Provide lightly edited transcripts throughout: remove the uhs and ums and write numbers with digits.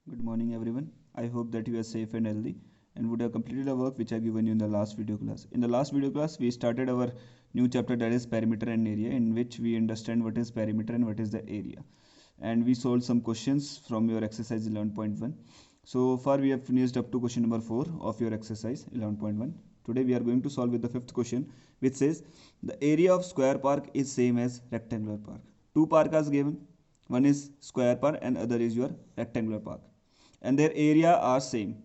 Good morning, everyone. I hope that you are safe and healthy and would have completed the work which I given you in the last video class. In the last video class, we started our new chapter, that is perimeter and area, in which we understand what is perimeter and what is the area. And we solved some questions from your exercise 11.1. So far, we have finished up to question number 4 of your exercise 11.1. Today, we are going to solve with the fifth question, which says the area of square park is same as rectangular park. Two park are given. One is square park and other is your rectangular park, and their area are same.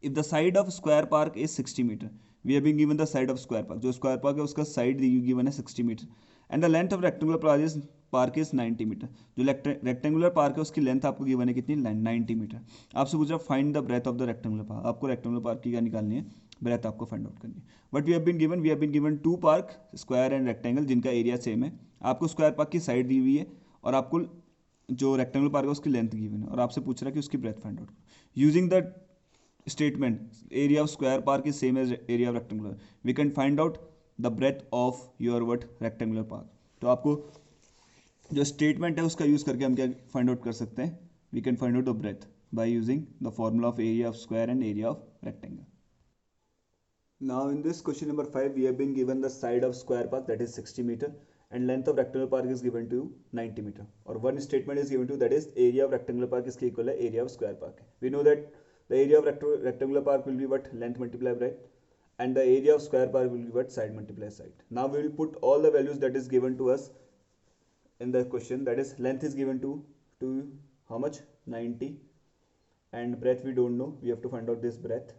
If the side of square park is 60 meter, we have been given the side of square park, जो square park है उसका side given है 60 meter, and the length of rectangular park is 90 meter. जो rectangular park है उसकी length आपको given है कितनी, 90 meter. आपसे पूछ रहा find the breadth of the rectangular park. आपको rectangular park की क्या निकालनी है, breadth आपको find out करनी है. But we have been given two park, square and rectangle, जिनका area same है. आपको square park की side दी हुई है और आपको जो रेक्टेंगुलर पार्क है उसकी लेंथ गिवन है और आपसे पूछ रहा है कि उसकी ब्रेथ फाइंड आउट करो. Using the statement area of square park is same as area of rectangular, we can find out the breadth of your what rectangular park. तो आपको जो स्टेटमेंट है उसका यूज करके हम क्या फाइंड आउट कर सकते हैं, we can find out the breadth by using the formula of area of square and area of rectangle. Now in this question number 5, we have been given the side of square park, that is 60 meter, and length of rectangular park is given to 90 meter, or one statement is given to, that is area of rectangular park is equal to area of square park. We know that the area of rectangular park will be what, length multiplied breadth, and the area of square park will be what, side multiplied side. Now we will put all the values that is given to us in the question, that is length is given to how much, 90, and breadth we don't know, we have to find out this breadth.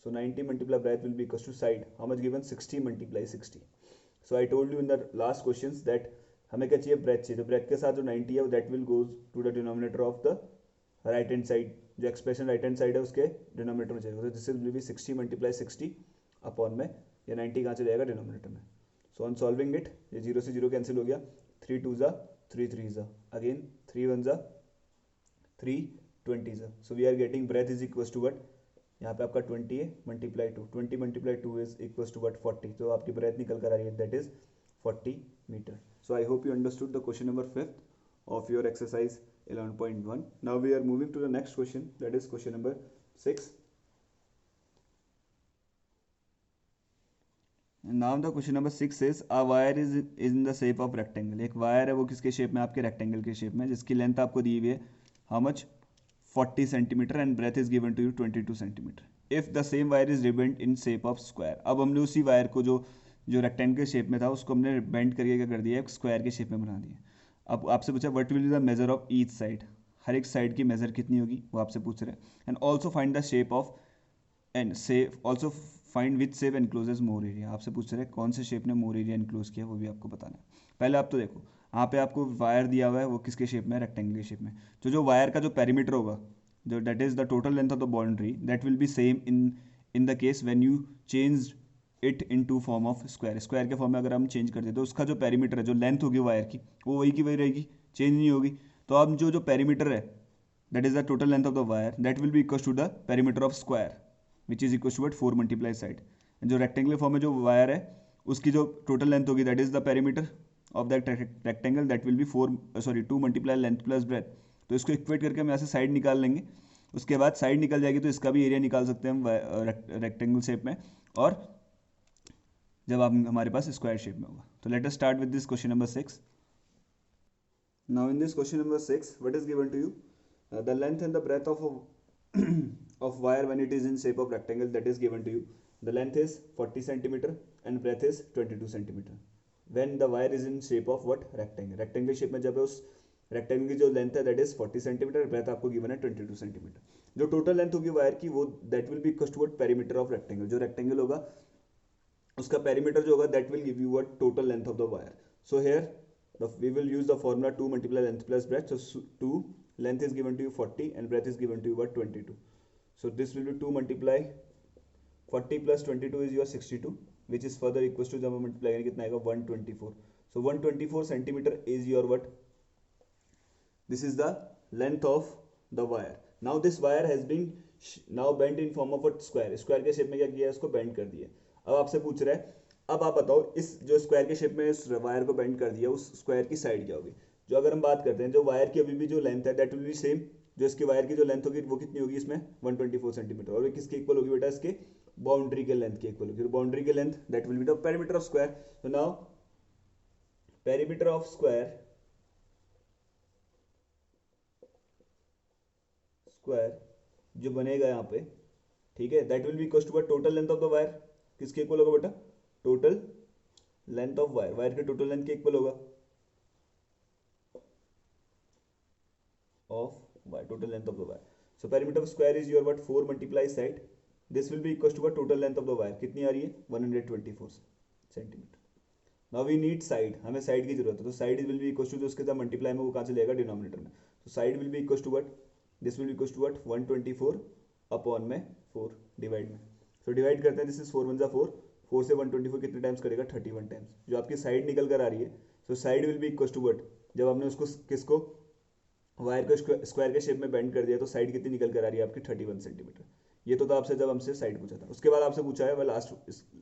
So 90 multiplied breadth will be equals to side, how much given, 60 multiply 60. So I told you in the last questions that हमें क्या चाहिए, breath चाहिए. तो breath के साथ जो 90 है that will goes to the denominator of the right hand side. जो एक्सप्रेशन राइट हैंड साइड है उसके डिनोमिनेटर में जाएगा. तो this will B 60 multiply 60 upon में ये 90 कहाँ से जाएगा, डिनोमिनेटर में. सो ऑन सॉल्विंग इट, ये 0 से 0 कैंसिल हो गया, 3 2 ज़ा 3 3 ज़ा, अगेन 3 1 ज़ा 3 20 ज़ा. So we are getting breadth is equal to what, यहाँ पे आपका 20 है, multiply 2, 20 multiply 2 is equals to what, 40. तो आपकी ब्रेथ निकल कर आ रही है, that is 40 metre. So I hope you understood the question number 5 of your exercise 11.1. Now we are moving to the next question, that is question number 6. Now the question number 6 is a wire is in the shape of rectangle. एक wire है वो किसके shape में, आपके rectangle के shape में, जिसकी length आपको दी हुई है how much, 40 centimetre, and breadth is given to you 22 centimetre. If the same wire is rebend in shape of square. अब हमने उसी वायर को जो रेक्टेंगल के शेप में था उसको हमने बेंड करके क्या कर दिया, एक स्क्वायर के शेप में बना दिया. अब आपसे पूछा what will be the measure of each side, हर एक साइड की मेजर कितनी होगी वो आपसे पूछ रहे हैं. And also find the shape of and shape, also find which shape encloses more area. आपसे पूछ रहे हैं कौन से शेप ने मोर एरिया एनक्लोज किया, वो भी आपको बताना है. पहले आप तो देखो यहाँ पे आपको वायर दिया हुआ है वो किसके शेप में, रेक्टेंगल के शेप में. तो जो वायर का जो पेरीमीटर होगा, जो that is the total length of the boundary, that will be same in the case when you change it into form of square. Square के फॉर्म में अगर हम चेंज कर दें तो उसका जो पेरीमीटर है, जो लेंथ होगी वायर की, वो वही की वही रहेगी, चेंज नहीं होगी. तो अब जो पेरीमीटर है, that is the total length of the wire, that will be equal to the perimeter of square, which is equal to what, 4 multiply side. जो रेक्टेंगुलर फॉर्म में जो वायर है उसकी जो टोटल लेंथ होगी, that is the perimeter of that rectangle, that will be 2 multiply length plus breadth. तो इसको equate करके हम यहाँ से साइड निकाल लेंगे. उसके बाद साइड निकल जाएगी तो इसका भी एरिया निकाल सकते हैं हम रेक्टेंगल शेप में, और जब आप हमारे पास स्क्वायर शेप में होगा. तो let us start with this question number 6. Now in this question number 6, what is given to you, the length and the breadth of wire when it is in shape of rectangle, that is given to you. The length is 40 centimeter and breadth is 22 centimeter. When the wire is in shape of what, rectangle. Rectangle shape में जब है उस rectangle की जो length है that is 40 centimetre, breath आपको given है 22 centimetre. जो टोटल लेंथ होगी वायर की वो that will be equal to what, perimeter of rectangle. जो रेक्टेंगल होगा उसका पेरीमीटर जो होगा that will give you what, total length of the wire. So here we will use the formula 2 multiply length plus breadth. So 2 length is given to you 40 and breadth is given to you what, 22. So this will be 2 multiply 40 plus 22 is your 62, which is further equals to, जब हम multiply करेंगे कितना आएगा, 124. So 124 centimeter is your what, this is the length of the wire. Now this wire has been now bent in form of a square. Square के shape में क्या किया है, इसको बेंड कर दिया. अब आपसे पूछ रहा है, अब आप बताओ इस जो स्क्वायर के शेप में इस वायर को बेंड कर दिया, उस स्क्वायर की साइड क्या होगी. जो अगर हम बात करते हैं जो वायर की अभी भी जो लेंथ है दैट विल बी सेम, जो इसके वायर की जो लेंथ होगी वो कितनी होगी इसमें 124 सेंटीमीटर, और किसके इक्वल होगी बेटा इसके बाउंड्री के लेंथ के इक्वल होगी, बाउंड्री के length that will be the perimeter of square. तो नाउ पेरीमीटर ऑफ स्क्वायर जो बनेगा यहाँ पे, ठीक है, that will be equal to total length of the wire, किसके इक्वल होगा बेटा total length of wire, wire के टोटल लेंथ के इक्वल होगा of y, total length of the wire. So perimeter of square is your what 4 multiply side, this will be equal to what total length of the wire कितनी आ रही है 124 centimetre. Now we need side, हमें side की जरूरत है, तो side will be equal to जो उसके साथ मल्टीप्लाई में वो कहाँ से लेगा डिनोमिनेटर में, तो side will be equal to what this will be equal to what 124 upon में 4 डिवाइड में, सो डिवाइड करते हैं, दिस इज 4 1 जा 4, 4 से 124 कितने टाइम्स करेगा 31 टाइम्स, जो आपकी साइड निकल कर आ रही है, so side will be equal to what, जब आपने उसको किसको वायर को स्क्वायर के शेप में बेंड कर दिया तो साइड कितनी निकल कर आ रही है आपकी 31 सेंटीमीटर। ये तो था आपसे जब हमसे साइड पूछा था, उसके बाद आपसे पूछा है वह last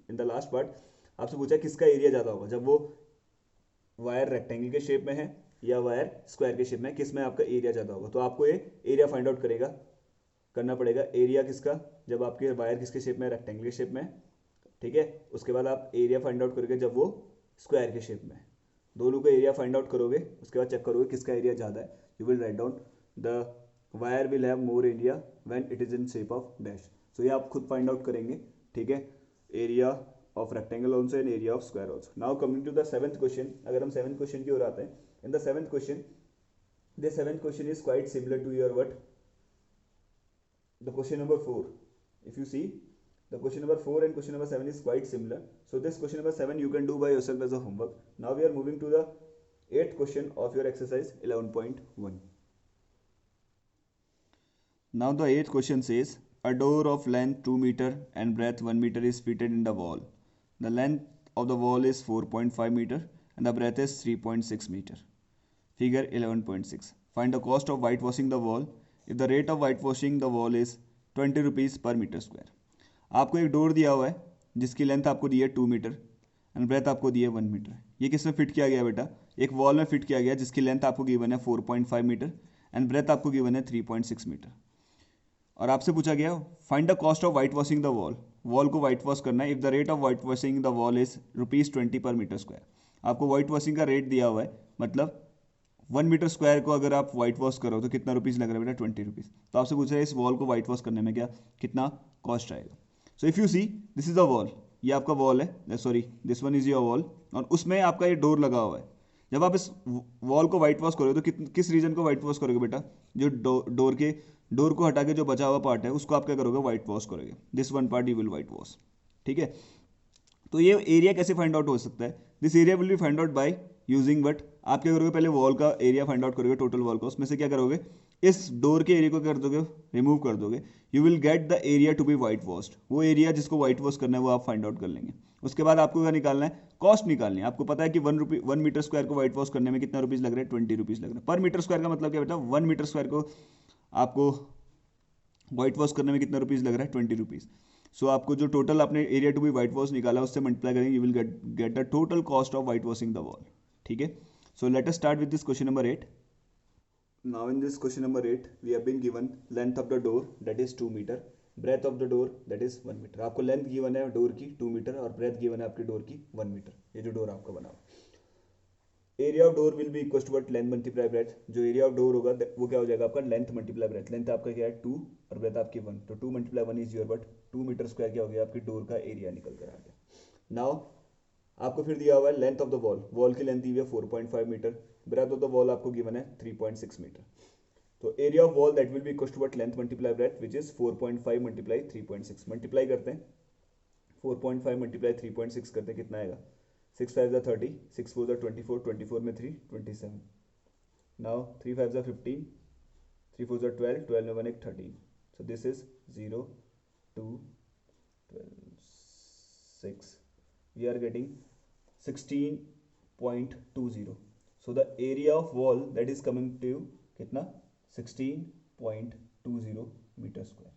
in the last part आपसे पूछा है किसका एरिया ज़्यादा होगा, जब वो वायर रेक्टेंगल के शेप में है या वायर स्क्वायर के शेप में है, किस में आपका एरिया ज़्यादा होगा, तो आपको ये एरिया फाइंड आउट करना पड़ेगा, एरिया किसका जब आपके वायर किसके शेप में रेक्टेंगल के शेप में, ठीक है, उसके बाद आप एरिया फाइंड आउट करोगे जब वो स्क्वायर के शेप में, दोनों का एरिया फाइंड आउट करोगे, उसके बाद चेक करोगे किसका एरिया ज़्यादा है, you will write down the wire will have more area when it is in shape of dash, so ये आप खुद find out करेंगे, ठीक है, area of rectangle also and area of square also। now coming to the seventh question, अगर हम seventh question की ओर आते हैं, in the seventh question, the seventh question is quite similar to your what the question number 4, if you see the question number 4 and question number 7 is quite similar, so this question number 7 you can do by yourself as a homework। now we are moving to the 8th question of your exercise 11.1। now the 8th question says a door of length 2 meter and breadth 1 meter is fitted in the wall, the length of the wall is 4.5 meter and the breadth is 3.6 meter, figure 11.6, find the cost of whitewashing the wall if the rate of whitewashing the wall is 20 rupees per meter square। आपको एक door दिया हुआ है जिसकी length आपको दी है 2 metre and breadth आपको दी है 1 मीटर, ये किस में फिट किया गया बेटा एक वॉल में फिट किया गया जिसकी लेंथ आपको गिवन है 4.5 मीटर एंड ब्रेथ आपको गिवन है 3.6 मीटर, और आपसे पूछा गया find the cost of white washing the wall, wall को वाइट वॉश करना है if the rate of white washing the wall is ₹20 पर मीटर स्क्वायर, आपको वाइट वॉशिंग का रेट दिया हुआ है, मतलब 1 मीटर स्क्वायर को अगर आप वाइट वॉश करो तो कितना रुपीज़ लग रहा है बेटा 20 रुपीज़, तो आपसे पूछ रहा है इस वॉल को वाइट वॉश करने में क्या कितना कॉस्ट आएगा। So if you see this is a wall, ये आपका वॉल है, sorry this one is your wall, और उसमें आपका ये डोर लगा हुआ है, जब आप इस वॉल को वाइट वॉश करोगे तो किस रीजन को वाइट वॉश करोगे बेटा, जो डोर को हटा के जो बचा हुआ पार्ट है उसको आप क्या करोगे वाइट वॉश करोगे, this one part you will white wash, ठीक है। तो ये एरिया कैसे फाइंड आउट हो सकता है, this area will be find out by using but, आप क्या करोगे पहले वॉल का एरिया फाइंड आउट करोगे टोटल वॉल का, उसमें से क्या करोगे इस डोर के एरिया को कर दोगे रिमूव कर दोगे, you will get the area to be white washed, वो एरिया जिसको वाइट वॉश करना है वो आप फाइंड आउट कर लेंगे। उसके बाद आपको क्या निकालना है कॉस्ट निकालनी है, आपको पता है कि 1 मीटर स्क्वायर को वाइट वॉश करने में कितना रुपीज़ लग रहा है 20 रुपीज़ लग रहा है पर मीटर स्क्वायर का मतलब क्या बेटा 1 मीटर स्क्वायर को आपको वाइट वॉश करने में कितना रुपीज़ लग रहा है 20 रुपीज़। सो आपको जो टोटल आपने area to be white wash निकाला उससे मल्टीप्लाई करेंगे you will get the total cost of white washing the wall, ठीक है। So let us start with this question number 8। Now in this question number 8 we have been given length of the door that is 2 metre, breadth of the door that is 1 metre, आपको length given है door की 2 metre और breath given है आपकी door की 1 metre, ये जो door आपका बना हुआ। Area of door will be equal to what length multiply breadth, जो एरिया ऑफ डोर होगा वो क्या हो जाएगा आपका लेंथ मल्टीप्लाई ब्रेथ, लेंथ आपका क्या है 2 और ब्रेथ आपकी 1, तो 2 multiply 1 is your but 2 metre square क्या हो गया आपकी डोर का एरिया निकल कर आ गया। नाउ आपको फिर दिया हुआ है length of the wall, wall की लेंथ दी हुई है 4.5 metre, breadth of the wall आपको गिवन है 3.6 मीटर, तो area of wall that will be equal to what length multiply breadth which is 4.5 multiply 3.6, multiply करते हैं 4.5 मल्टीप्लाई 3.6 करते हैं कितना आएगा 6 5 30, 6 4 24, 24 में 3 27, नाउ 3 5 15, 3 4 12, 12 में 1 एक 13, so this is 0 2 12 6, we are getting 16.20, so the area of wall that is coming to कितना 16.20 मीटर स्क्वायर,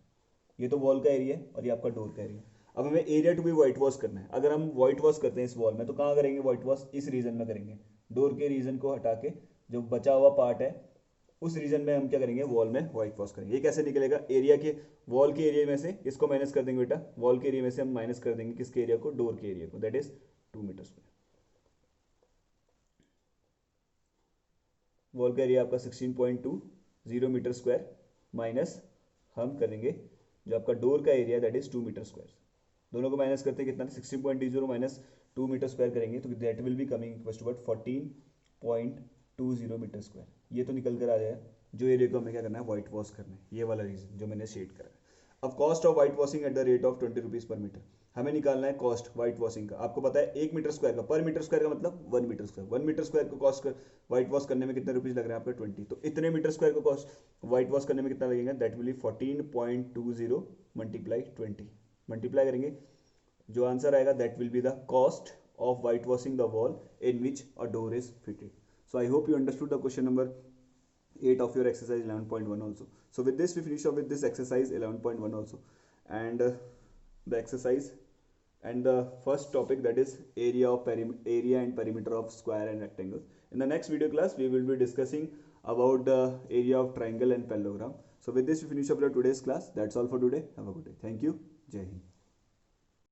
ये तो वॉल का एरिया है और ये आपका डोर का एरिया। अब हमें area to be white wash करना है, अगर हम वाइट वॉश करते हैं इस वॉल में तो कहाँ करेंगे वाइट वॉश, इस रीजन में करेंगे, डोर के रीजन को हटा के जो बचा हुआ पार्ट है उस रीजन में हम क्या करेंगे, वॉल में व्हाइट वॉश करेंगे। ये कैसे निकलेगा, एरिया के, वॉल के एरिया में से इसको माइनस कर देंगे बेटा, वॉल के एरिया में से हम माइनस कर देंगे किसके एरिया को, डोर के एरिया को, that is 2 metre square. Wall का एरिया आपका 16.20 मीटर स्क्वायर माइनस हम करेंगे जो आपका डोर का area that is 2 metre square. दोनों को माइनस करते हैं कितना, 16.20 माइनस 2 मीटर स्क्वायर करेंगे तो that will be coming equal to 14.20 metre square. ये तो निकल कर आ जाएगा। जो एरिया को हमें क्या करना है, व्हाइट वॉश करना है, ये वाला रीजन जो मैंने शेड करा है। अब cost of white washing at the rate of 20 rupees per metre, हमें निकालना है कॉस्ट व्हाइट वॉशिंग का। आपको पता है 1 मीटर स्क्वायर का, पर मीटर स्क्वायर का मतलब 1 मीटर स्क्वायर, 1 मीटर स्क्वायर को कॉस्ट व्हाइट वॉश करने में कितने रुपीज लग रहे हैं आपका, 20। तो इतने मीटर स्क्वायर को कॉस्ट व्हाइट वॉश करने में कितना लगेगा, that will B 14.20 multiply 20, multiply करेंगे, जो आंसर आएगा that will be the cost of whitewashing the wall in which a door is fitted. So I hope you understood the question number 8 of your exercise 11.1 also. So with this we finish off with this exercise 11.1 also, and the exercise and the first topic, that is area and perimeter of square and rectangle. In the next video class we will be discussing about the area of triangle and parallelogram. So with this we finish up the today's class. That's all for today. Have a good day. Thank you. Jai Hind.